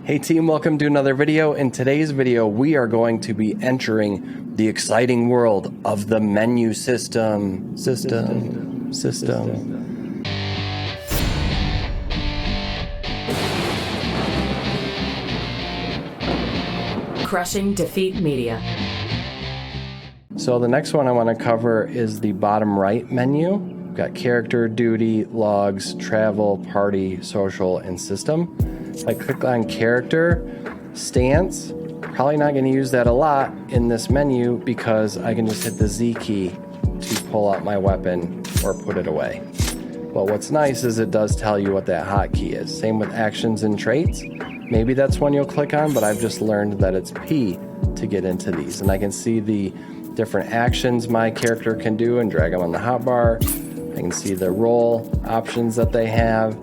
Hey team, welcome to another video. In today's video, we are going to be entering the exciting world of the menu system. Crushing Defeat Media. So the next one I want to cover is the bottom right menu. We've got character, duty, logs, travel, party, social, and system. If I click on character, stance, probably not going to use that a lot in this menu because I can just hit the Z key to pull out my weapon or put it away. But what's nice is it does tell you what that hotkey is. Same with actions and traits. Maybe that's one you'll click on, but I've just learned that it's P to get into these. And I can see the different actions my character can do and drag them on the hotbar. I can see the role options that they have,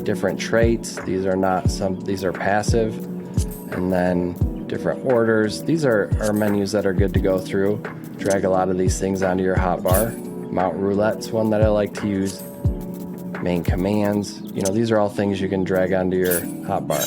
different traits. These are passive. And then different orders. These are menus that are good to go through. Drag a lot of these things onto your hotbar. Mount roulette's one that I like to use. Main commands. These are all things you can drag onto your hotbar.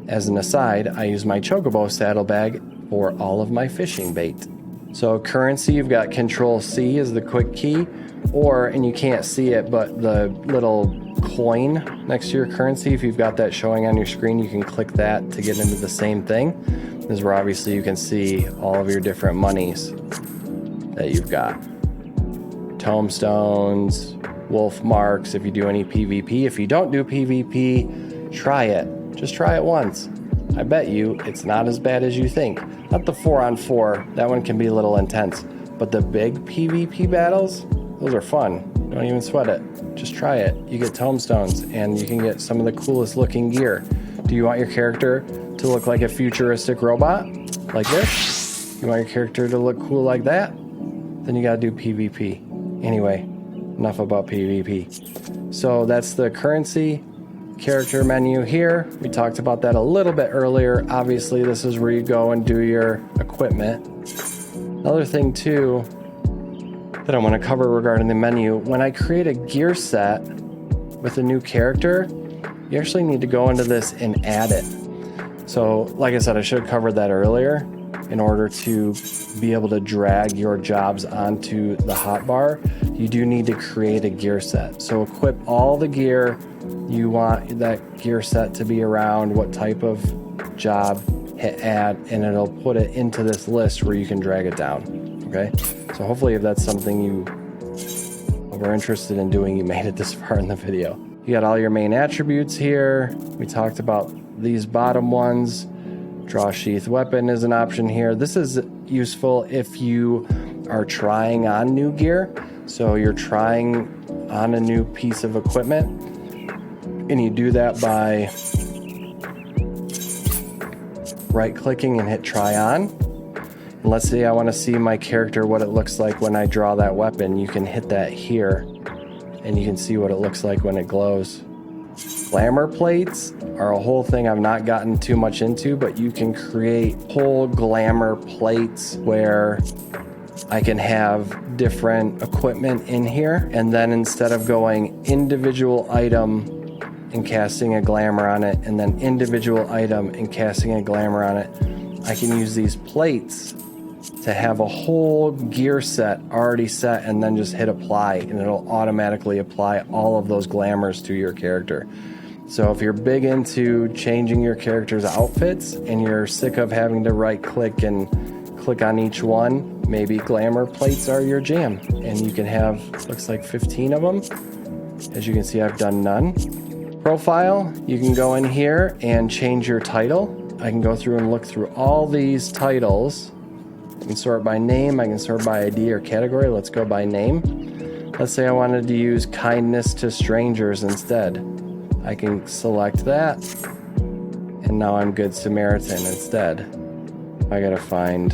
As an aside, I use my Chocobo saddlebag for all of my fishing bait. So currency, you've got Control C is the quick key, and you can't see it, but the little coin next to your currency, if you've got that showing on your screen, you can click that to get into the same thing. This is where obviously you can see all of your different monies that you've got. Tomestones, wolf marks, if you do any PvP. If you don't do PvP, try it. Just try it once. I bet you it's not as bad as you think. Not the 4-on-4, that one can be a little intense. But the big PvP battles, those are fun. Don't even sweat it. Just try it. You get tomestones and you can get some of the coolest looking gear. Do you want your character to look like a futuristic robot? Like this? You want your character to look cool like that? Then you gotta do PvP. Anyway, enough about PvP. So that's the currency character menu here. We talked about that a little bit earlier. Obviously, this is where you go and do your equipment. Another thing too that I want to cover regarding the menu, when I create a gear set with a new character, you actually need to go into this and add it. So like I said, I should have covered that earlier. In order to be able to drag your jobs onto the hotbar, you do need to create a gear set. So equip all the gear you want that gear set to be around, what type of job, hit add, and it'll put it into this list where you can drag it down. Okay, so hopefully if that's something you were interested in doing, you made it this far in the video. You got all your main attributes here. We talked about these bottom ones. Draw sheath weapon is an option here. This is useful if you are trying on new gear. So you're trying on a new piece of equipment, and you do that by right-clicking and hit try on. And let's say I want to see my character, what it looks like when I draw that weapon. You can hit that here, and you can see what it looks like when it glows. Glamour plates are a whole thing I've not gotten too much into, but you can create whole glamour plates where I can have different equipment in here, and then instead of going individual item and casting a glamour on it, and then individual item and casting a glamour on it, I can use these plates to have a whole gear set already set, and then just hit apply, and it'll automatically apply all of those glamours to your character. So if you're big into changing your character's outfits and you're sick of having to right click and click on each one, maybe glamour plates are your jam, and you can have, looks like 15 of them. As you can see, I've done none. Profile, you can go in here and change your title. I can go through and look through all these titles. I can sort by name, I can sort by ID or category. Let's go by name. Let's say I wanted to use kindness to strangers instead. I can select that, and now I'm Good Samaritan instead. I gotta find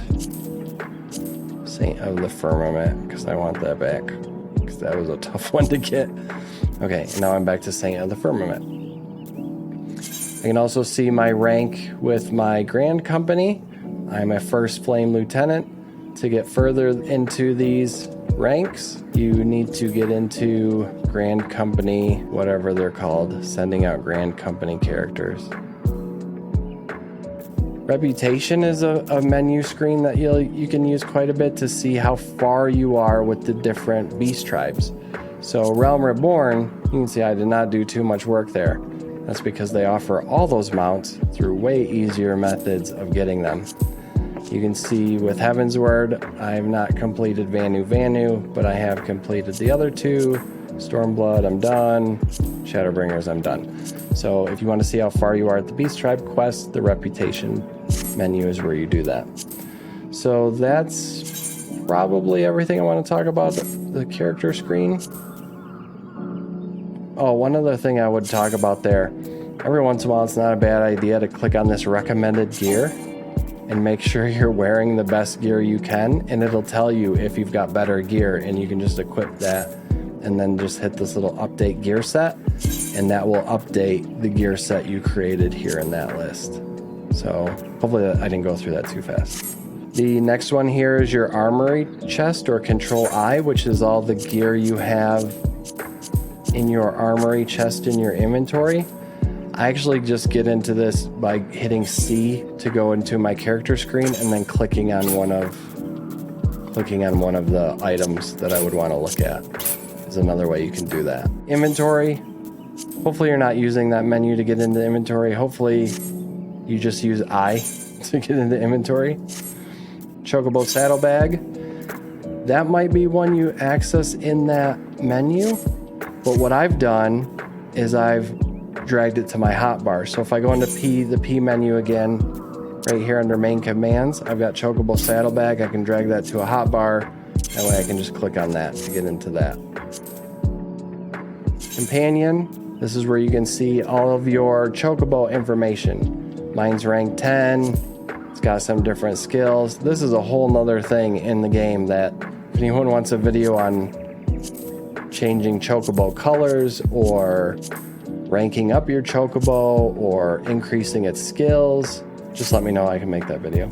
Saint of the Firmament because I want that back, because that was a tough one to get. Okay, and now I'm back to Saint of the Firmament. I can also see my rank with my Grand Company. I'm a first Flame Lieutenant. To get further into these ranks, you need to get into Grand Company, whatever they're called, sending out Grand Company characters. Reputation is a menu screen that you can use quite a bit to see how far you are with the different beast tribes. So Realm Reborn, you can see I did not do too much work there. That's because they offer all those mounts through way easier methods of getting them. You can see with Heaven's Word, I have not completed Vanu, but I have completed the other two. Stormblood, I'm done. Shadowbringers, I'm done. So if you want to see how far you are at the Beast Tribe quest, the Reputation menu is where you do that. So that's probably everything I want to talk about the character screen. Oh, one other thing I would talk about there. Every once in a while, it's not a bad idea to click on this recommended gear and make sure you're wearing the best gear you can, and it'll tell you if you've got better gear, and you can just equip that and then just hit this little update gear set, and that will update the gear set you created here in that list. So hopefully I didn't go through that too fast. The next one here is your armory chest, or Control I, which is all the gear you have in your armory chest in your inventory. I actually just get into this by hitting C to go into my character screen and then clicking on one of the items that I would want to look at. Is another way you can do that. Inventory. Hopefully you're not using that menu to get into inventory. Hopefully you just use I to get into inventory. Chocobo saddlebag. That might be one you access in that menu. But what I've done is I've dragged it to my hotbar. So if I go into the P menu again, right here under main commands, I've got Chocobo saddlebag. I can drag that to a hotbar. That way I can just click on that to get into that. Companion, this is where you can see all of your Chocobo information. Mine's rank 10, it's got some different skills. This is a whole nother thing in the game that if anyone wants a video on changing Chocobo colors or ranking up your Chocobo or increasing its skills, just let me know, I can make that video.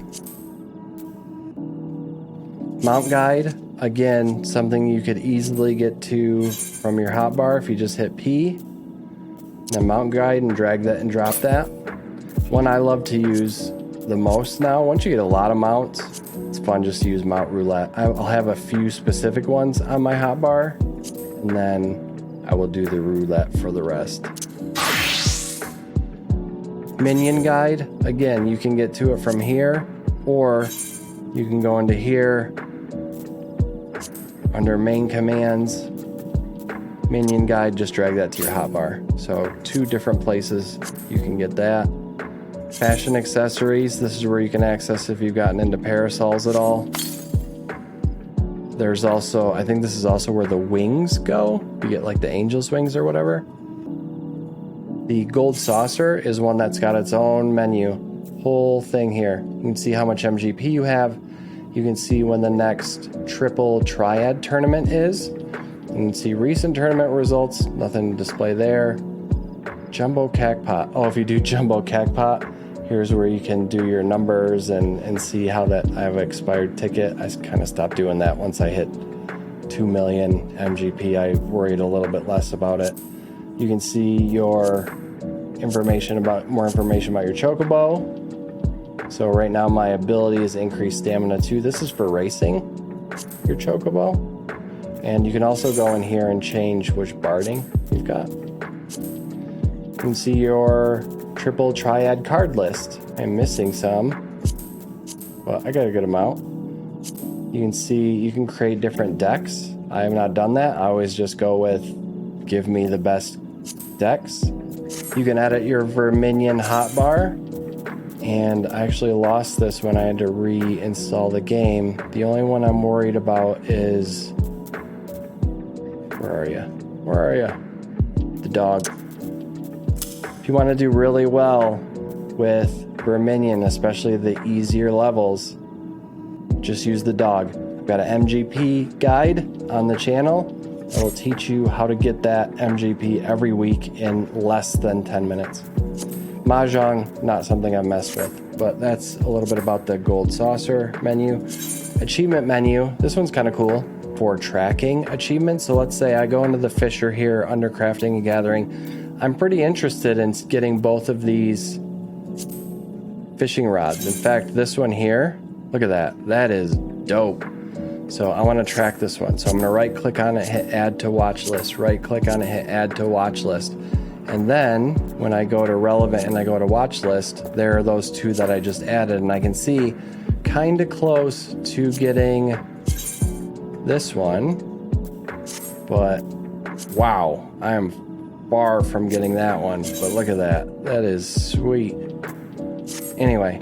Mount guide. Again, something you could easily get to from your hotbar if you just hit P, then mount guide and drag that and drop that. One I love to use the most now, once you get a lot of mounts, it's fun just to use mount roulette. I'll have a few specific ones on my hotbar, and then I will do the roulette for the rest. Minion guide, again, you can get to it from here, or you can go into here, under main commands, minion guide, just drag that to your hotbar. So 2 different places you can get that. Fashion accessories, this is where you can access if you've gotten into parasols at all. There's also, I think this is also where the wings go. You get like the angel's wings or whatever. The gold saucer is one that's got its own menu. Whole thing here. You can see how much MGP you have. You can see when the next triple triad tournament is. You can see recent tournament results. Nothing to display there. Jumbo Cacpot. Oh, if you do Jumbo Cacpot, here's where you can do your numbers and see how that I have an expired ticket. I kind of stopped doing that once I hit 2 million MGP. I worried a little bit less about it. You can see your more information about your Chocobo. So right now my ability is increased stamina 2. This is for racing your Chocobo. And you can also go in here and change which barding you've got. You can see your triple triad card list. I'm missing some, but I got a good amount. You can see you can create different decks. I have not done that. I always just go with give me the best decks. You can edit your Verminion hotbar. And I actually lost this when I had to reinstall the game. The only one I'm worried about is... Where are you? Where are you? The dog. If you want to do really well with Verminion, especially the easier levels, just use the dog. I've got an MGP guide on the channel that will teach you how to get that MGP every week in less than 10 minutes. Mahjong, not something I've messed with, but that's a little bit about the gold saucer menu. Achievement menu, this one's kind of cool for tracking achievements. So let's say I go into the Fisher here under crafting and gathering. I'm pretty interested in getting both of these fishing rods. In fact, this one here, look at that. That is dope. So I want to track this one. So I'm going to right click on it, hit add to watch list, right click on it, hit add to watch list. And then when I go to relevant and I go to watch list, there are those two that I just added, and I can see kind of close to getting this one, but wow, I am far from getting that one. But look at that. That is sweet. Anyway,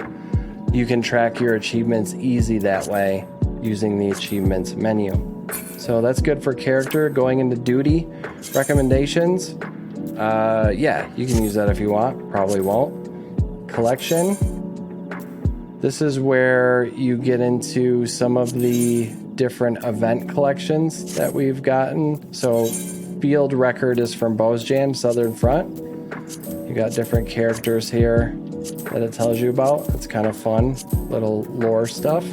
you can track your achievements easy that way using the achievements menu. So that's good for character. Going into duty recommendations, yeah, you can use that if you want. Probably won't. Collection. This is where you get into some of the different event collections that we've gotten. So field record is from Bozjan, Southern Front. You got different characters here that it tells you about. It's kind of fun, little lore stuff.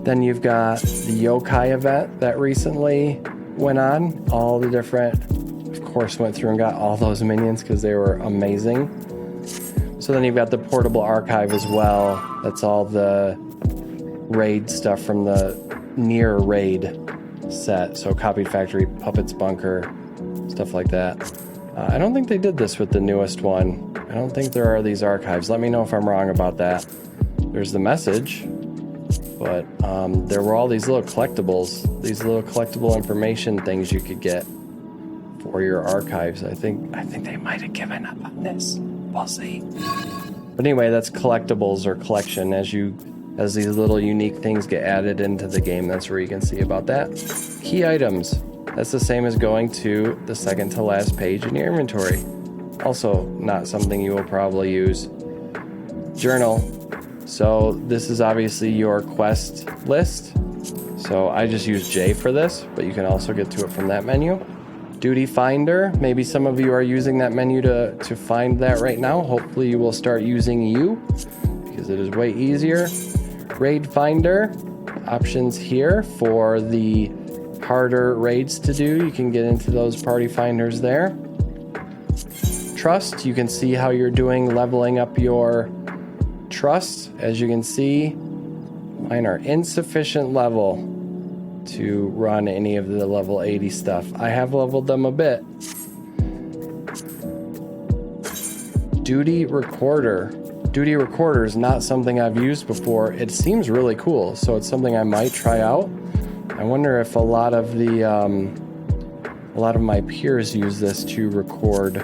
Then you've got the yokai event that recently went on. All the different, of course, went through and got all those minions because they were amazing. So then you've got the portable archive as well. That's all the raid stuff from the near raid set. So Copied Factory, Puppets Bunker, stuff like that. I don't think they did this with the newest one. I don't think there are these archives. Let me know if I'm wrong about that. There's the message, but there were all these little collectibles, these little collectible information things you could get for your archives. I think they might have given up on this. We'll see. But anyway, that's collectibles or collection. As these little unique things get added into the game, that's where you can see about that. Key items. That's the same as going to the second to last page in your inventory. Also, not something you will probably use. Journal. So this is obviously your quest list. So I just use J for this, but you can also get to it from that menu. Duty Finder. Maybe some of you are using that menu to find that right now. Hopefully you will start using U because it is way easier. Raid Finder. Options here for the harder raids to do. You can get into those party finders there. Trust. You can see how you're doing leveling up your trust. As you can see, mine are insufficient level to run any of the level 80 stuff. I have leveled them a bit. Duty Recorder. Duty Recorder is not something I've used before. It seems really cool, so it's something I might try out. I wonder if a lot of my peers use this to record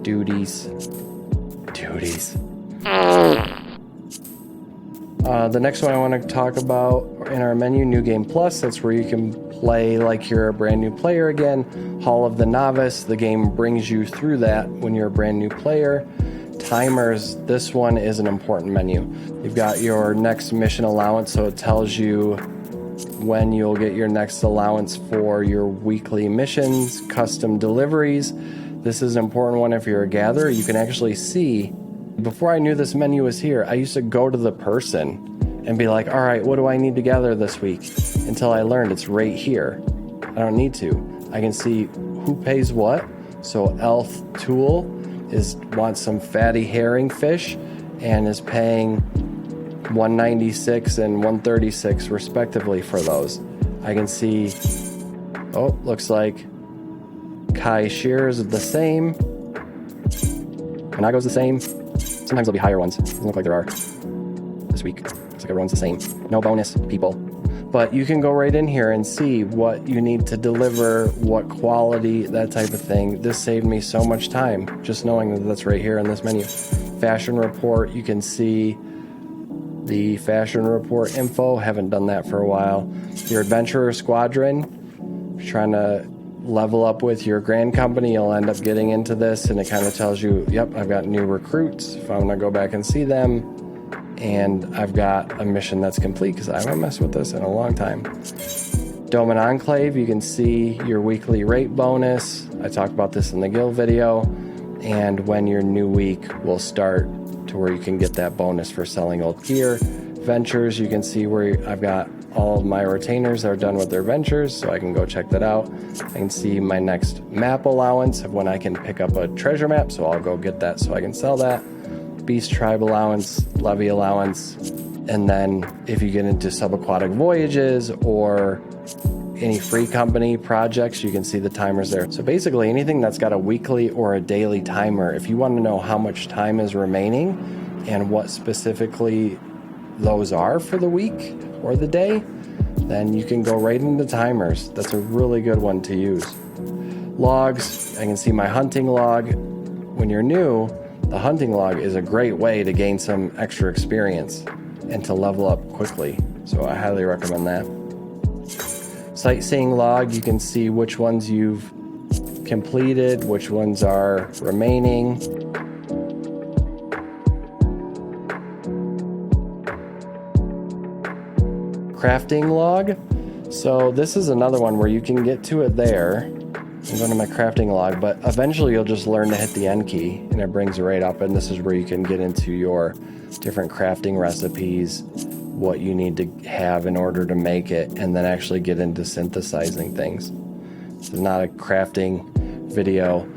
duties. The next one I want to talk about in our menu, New Game Plus. That's where you can play like you're a brand new player again. Hall of the Novice. The game brings you through that when you're a brand new player. Timers. This one is an important menu. You've got your next mission allowance, so it tells you when you'll get your next allowance for your weekly missions, custom deliveries. This is an important one if you're a gatherer. You can actually see, before I knew this menu was here, I used to go to the person and be like, all right, what do I need to gather this week? Until I learned it's right here. I don't need to. I can see who pays what. So Elf Tool wants some fatty herring fish and is paying 196 and 136 respectively for those. I can see, looks like Kai Shears is the same. Hanago's the same. Sometimes there'll be higher ones. Doesn't look like there are this week. Looks like everyone's the same. No bonus, people. But you can go right in here and see what you need to deliver, what quality, that type of thing. This saved me so much time, just knowing that that's right here in this menu. Fashion report, you can see the fashion report info. Haven't done that for a while. Your adventurer squadron, if you're trying to level up with your grand company, you'll end up getting into this, and it kind of tells you, yep, I've got new recruits if I want to go back and see them, and I've got a mission that's complete because I haven't messed with this in a long time. Dome and Enclave, you can see your weekly rate bonus. I talked about this in the guild video, and when your new week will start to where you can get that bonus for selling old gear. Ventures, you can see where I've got all of my retainers that are done with their ventures, so I can go check that out. I can see my next map allowance of when I can pick up a treasure map, so I'll go get that so I can sell that. beast tribe allowance, levy allowance, and then if you get into subaquatic voyages or any free company projects, you can see the timers there. So basically anything that's got a weekly or a daily timer, if you want to know how much time is remaining and what specifically those are for the week or the day, then you can go right into timers. That's a really good one to use. Logs, I can see my hunting log. When you're new, the hunting log is a great way to gain some extra experience and to level up quickly. So I highly recommend that. Sightseeing log, you can see which ones you've completed, which ones are remaining. Crafting log. So this is another one where you can get to it there. I'm going to my crafting log, but eventually you'll just learn to hit the N key and it brings it right up, and this is where you can get into your different crafting recipes, what you need to have in order to make it, and then actually get into synthesizing things. This is not a crafting video,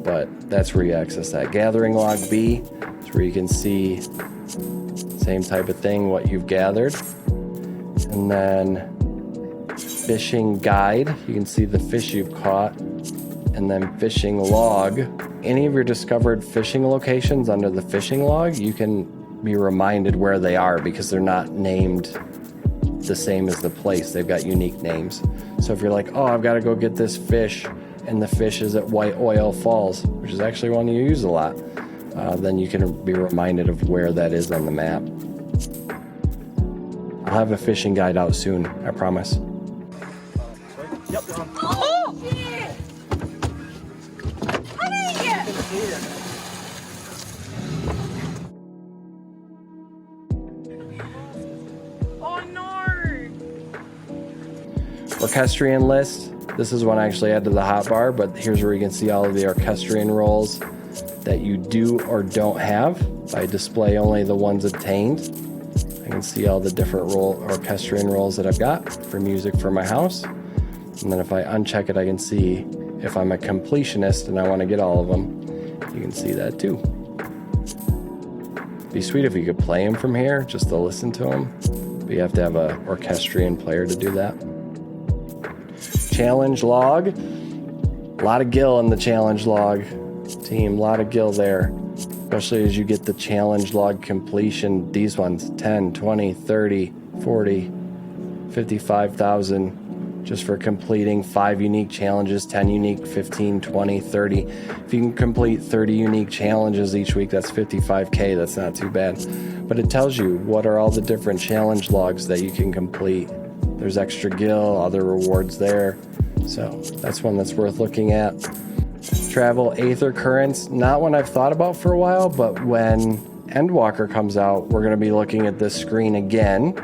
but that's where you access that. Gathering log B is where you can see same type of thing, what you've gathered. And then fishing guide, you can see the fish you've caught. And then fishing log, any of your discovered fishing locations under the fishing log, you can be reminded where they are because they're not named the same as the place. They've got unique names. So if you're like, oh, I've got to go get this fish, and the fish is at White Oil Falls, which is actually one you use a lot, then you can be reminded of where that is on the map. I'll have a fishing guide out soon, I promise. Yep. Oh! Yeah. Oh no! Orchestrion list. This is one I actually add to the hotbar, but here's where you can see all of the Orchestrion roles that you do or don't have. I display only the ones obtained. I can see all the different Orchestrion roles that I've got for music for my house. And then if I uncheck it, I can see if I'm a completionist and I want to get all of them. You can see that too. It'd be sweet if you could play them from here, just to listen to them. But you have to have a Orchestrion player to do that. Challenge log. A lot of gil in the challenge log team. A lot of gil there. Especially as you get the challenge log completion. These ones, 10, 20, 30, 40, 55,000. Just for completing 5 unique challenges, 10 unique, 15, 20, 30. If you can complete 30 unique challenges each week, that's 55K. That's not too bad. But it tells you what are all the different challenge logs that you can complete. There's extra gil, other rewards there. So that's one that's worth looking at. Travel Aether Currents, not one I've thought about for a while, but when Endwalker comes out, we're going to be looking at this screen again,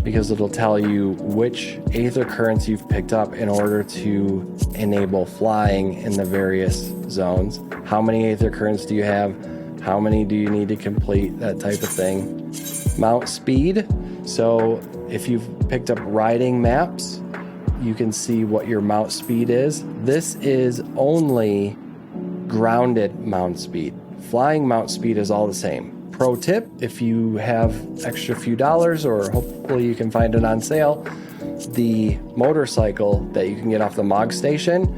because it'll tell you which Aether Currents you've picked up in order to enable flying in the various zones. How many Aether Currents do you have? How many do you need to complete? That type of thing. Mount speed. So if you've picked up riding maps, you can see what your mount speed is. This is only grounded mount speed. Flying mount speed is all the same. Pro tip, if you have extra few dollars, or hopefully you can find it on sale, the motorcycle that you can get off the MOG station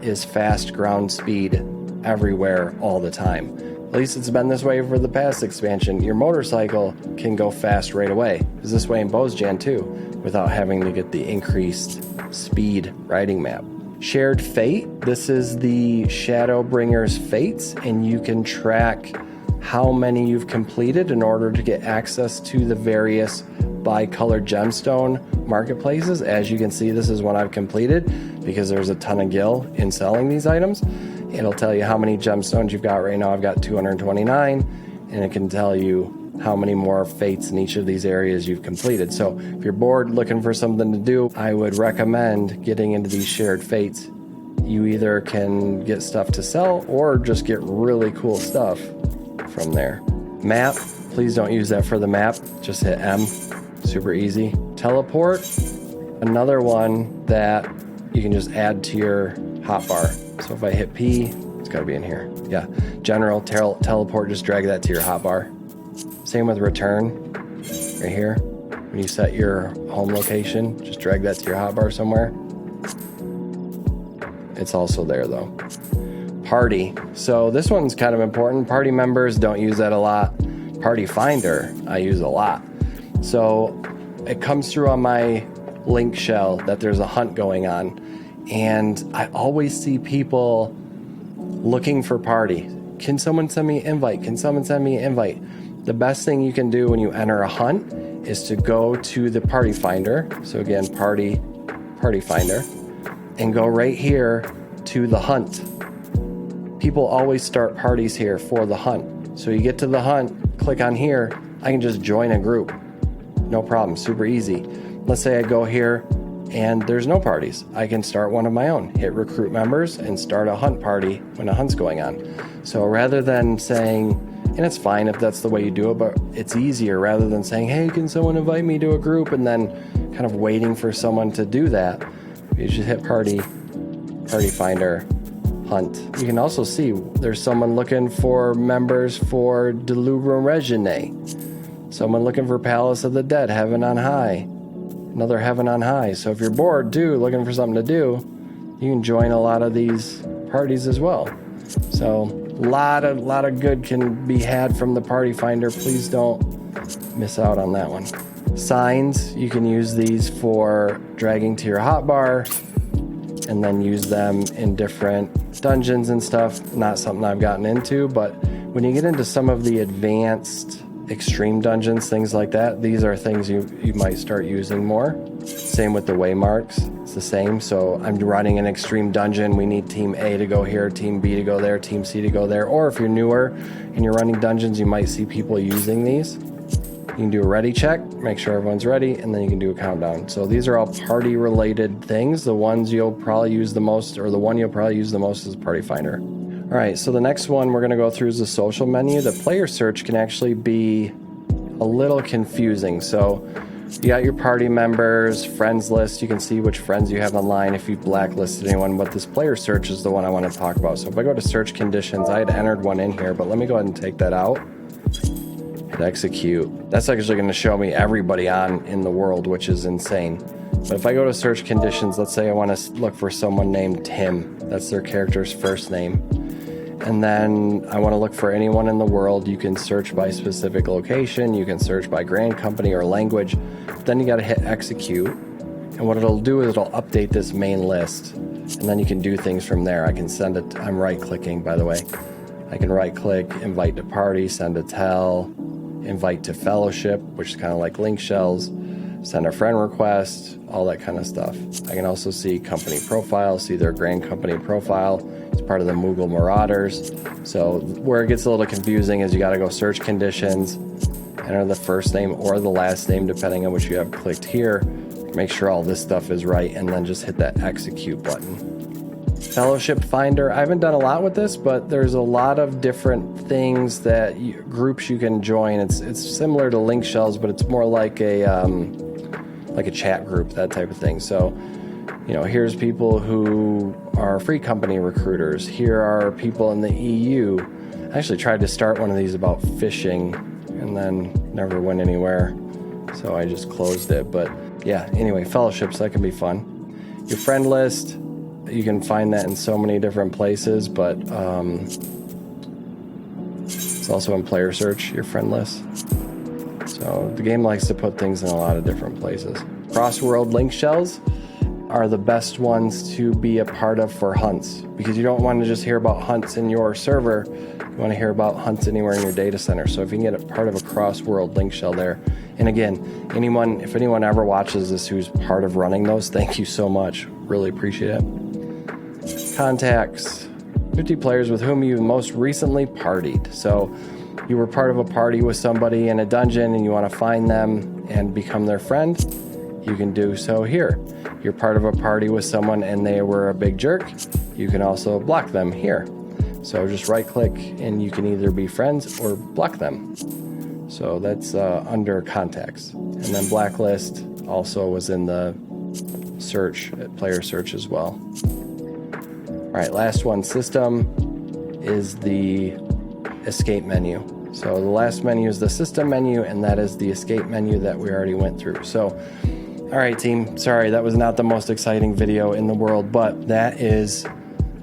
is fast ground speed everywhere all the time. At least it's been this way for the past expansion. Your motorcycle can go fast right away. It's this way in Bozjan too, without having to get the increased speed riding map. Shared Fate, this is the Shadowbringer's fates, and you can track how many you've completed in order to get access to the various bi-colored gemstone marketplaces. As you can see, this is one I've completed because there's a ton of gil in selling these items. It'll tell you how many gemstones you've got right now. I've got 229, and it can tell you how many more fates in each of these areas you've completed. So if you're bored looking for something to do, I would recommend getting into these shared fates. You either can get stuff to sell or just get really cool stuff from there. Map, please don't use that for the map. Just hit M, super easy. Teleport, another one that you can just add to your hotbar. So if I hit P, it's It's got to be in here. Yeah. General, teleport, just drag that to your hotbar. Same with return, right here. When you set your home location, just drag that to your hotbar somewhere. It's also there though. Party. So this one's kind of important. Party members, don't use that a lot. Party finder, I use a lot. So it comes through on my link shell that there's a hunt going on. And I always see people looking for party. Can someone send me an invite? Can someone send me an invite? The best thing you can do when you enter a hunt is to go to the party finder. So again, party finder, and go right here to the hunt. People always start parties here for the hunt. So you get to the hunt, click on here, I can just join a group. No problem, super easy. Let's say I go here and there's no parties. I can start one of my own, hit recruit members and start a hunt party when a hunt's going on. So rather than saying, and it's fine if that's the way you do it, but it's easier rather than saying, hey, can someone invite me to a group? And then kind of waiting for someone to do that. You just hit party finder, hunt. You can also see there's someone looking for members for Delubrum Regine. Someone looking for Palace of the Dead, Heaven on High. Another Heaven on High. So if you're bored too, looking for something to do, you can join a lot of these parties as well. So a lot of good can be had from the party finder. Please don't miss out on that one. Signs, you can use these for dragging to your hotbar and then use them in different dungeons and stuff. Not something I've gotten into, but when you get into some of the advanced extreme dungeons, things like that, these are things you might start using more. Same with the waymarks, it's the same. So I'm running an extreme dungeon, we need team A to go here, team B to go there, team C to go there. Or if you're newer and you're running dungeons, you might see people using these. You can do a ready check, make sure everyone's ready, and then you can do a countdown. So these are all party related things. The ones you'll probably use the most, or the one you'll probably use the most, is Party Finder. All right, so the next one we're going to go through is the social menu. The player search can actually be a little confusing. So you got your party members, friends list. You can see which friends you have online if you've blacklisted anyone, but this player search is the one I want to talk about. So if I go to search conditions, I had entered one in here, but let me go ahead and take that out. Hit execute. That's actually going to show me everybody on in the world, which is insane. But if I go to search conditions, let's say I want to look for someone named Tim. That's their character's first name. And then I want to look for anyone in the world. You can search by specific location. You can search by grand company or language. Then you got to hit execute. And what it'll do is it'll update this main list. And then you can do things from there. I can send it. I'm right clicking, by the way. I can right click, invite to party, send a tell, invite to fellowship, which is kind of like link shells, send a friend request, all that kind of stuff. I can also see company profile, see their grand company profile. It's part of the Moogle Marauders. So where it gets a little confusing is you got to go search conditions, enter the first name or the last name, depending on which you have clicked here. Make sure all this stuff is right, and then just hit that execute button. Fellowship Finder, I haven't done a lot with this, but there's a lot of different things that groups you can join. It's similar to link shells, but it's more like a chat group, that type of thing. So, you know, here's people who are free company recruiters. Here are people in the EU. I actually tried to start one of these about fishing and then never went anywhere, so I just closed it. But yeah, anyway, fellowships, that can be fun. Your friend list, you can find that in so many different places, but it's also in player search, your friend list. So the game likes to put things in a lot of different places. Cross-world link shells are the best ones to be a part of for hunts, because you don't want to just hear about hunts in your server. You want to hear about hunts anywhere in your data center. So if you can get a part of a cross-world link shell there, and again, if anyone ever watches this who's part of running those, thank you so much. Really appreciate it. Contacts, 50 players with whom you most recently partied. So you were part of a party with somebody in a dungeon and you want to find them and become their friend, you can do so here. You're part of a party with someone and they were a big jerk, you can also block them here. So just right click and you can either be friends or block them. So that's under contacts. And then blacklist also was in the search, player search as well. All right, last one, system. is the escape menu. So the last menu is the system menu, and that is the escape menu that we already went through. So, all right, team, sorry, that was not the most exciting video in the world, but that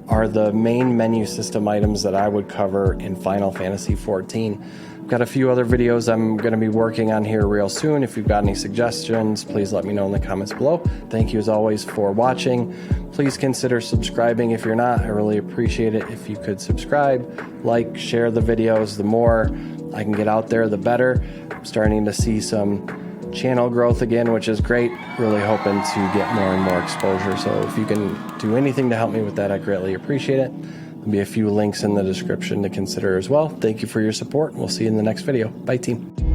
are the main menu system items that I would cover in Final Fantasy XIV. I've got a few other videos I'm going to be working on here real soon. If you've got any suggestions, please let me know in the comments below. Thank you as always for watching. Please consider subscribing if you're not. I really appreciate it if you could subscribe, like, share the videos. The more I can get out there, the better. I'm starting to see some channel growth again, which is great. Really hoping to get more and more exposure. So if you can do anything to help me with that, I greatly appreciate it. There'll be a few links in the description to consider as well. Thank you for your support. We'll see you in the next video. Bye, team.